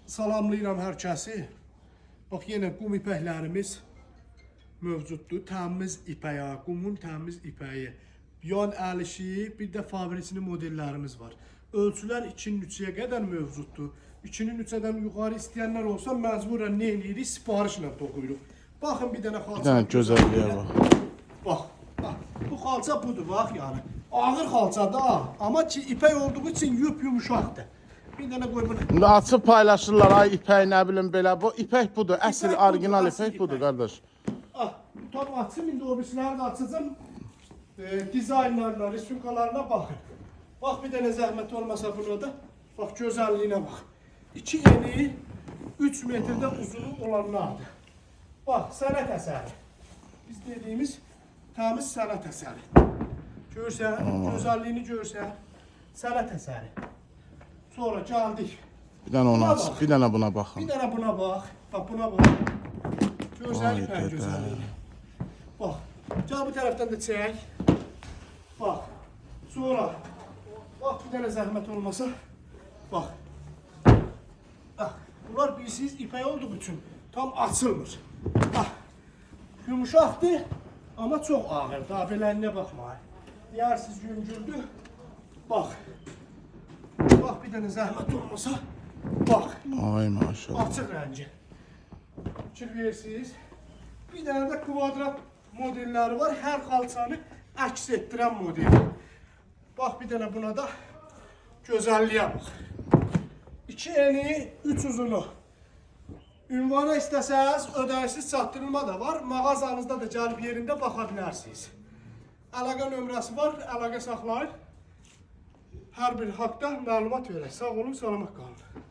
Salamlayıram hər kəsi. Bax, yenə qum ipəklərimiz mövcuddur. Təmiz ipəyə, qumun təmiz ipəyi. Yan əlişi, bir də fabrisinin modellərimiz var. Ölçülər 2-nin 3-yə qədər mövcuddur. 2-nin 3-dən yuxarı istəyənlər olsa məcburən nə edirik? Sifarişlə toxuyuruq. Baxın, bir dənə xalça. Bir dənə gözəlliyə bax. Bax, bu xalça budur, bax yəni. Ağır xalça da, amma ki ipək olduğu üçün yumuşaqdır. Bir dənə qoy bunu. İndi açıb paylaşırlar, ay ipək nə bilim belə. Bu ipək budur, əsl orijinal ipək budur qardaş. Tam açım, indi o birisiləri də açacağım. Dizaynlarına, resimkalarına baxın. Bax, bir dənə zəhmət olmasa buna da. Bax, gözəlliyinə bax. 2 eni 3 metrdə uzunu olanlardır. Bax, sənət əsəri. Biz dediyimiz təmiz sənət əsəri. Görsən, gözəlliyini görsən, sənət əsəri. Sonra gəldik. Bir dənə ona aç, bir dənə buna baxın. Bir dənə buna bax. Bax, buna bax. Görsən, ipək gözəlliyini. Bax, gəl bu tərəfdən də çək. Bax, sonra, bax, bir dənə zəhmət olmasa, bax. Bunlar bilirsiniz, ipək olduğu üçün tam açılmır. Bax, yumuşaqdır, amma çox ağır. Daha beləninə baxmayın. Deyirsiniz, yüngüldür. Bax, bax, bir dənə zəhmət olmasa, bax. Ay maşallah. Açıq rəngi. Fikir verirsiniz. Bir dənə də kvadrat modelləri var. Hər xalçanı əks etdirən model. Bax, bir dənə buna da gözəlliyə bax. 2 eni, 3 uzunu. Ünvana istəsəz, ödənişsiz çatdırılma da var. Mağazanızda da gəlib yerində baxa bilərsiniz. Əlaqə nömrəsi var, əlaqə saxlayın. Hər bir haqda məlumat verək. Sağ olun, salamat qalın.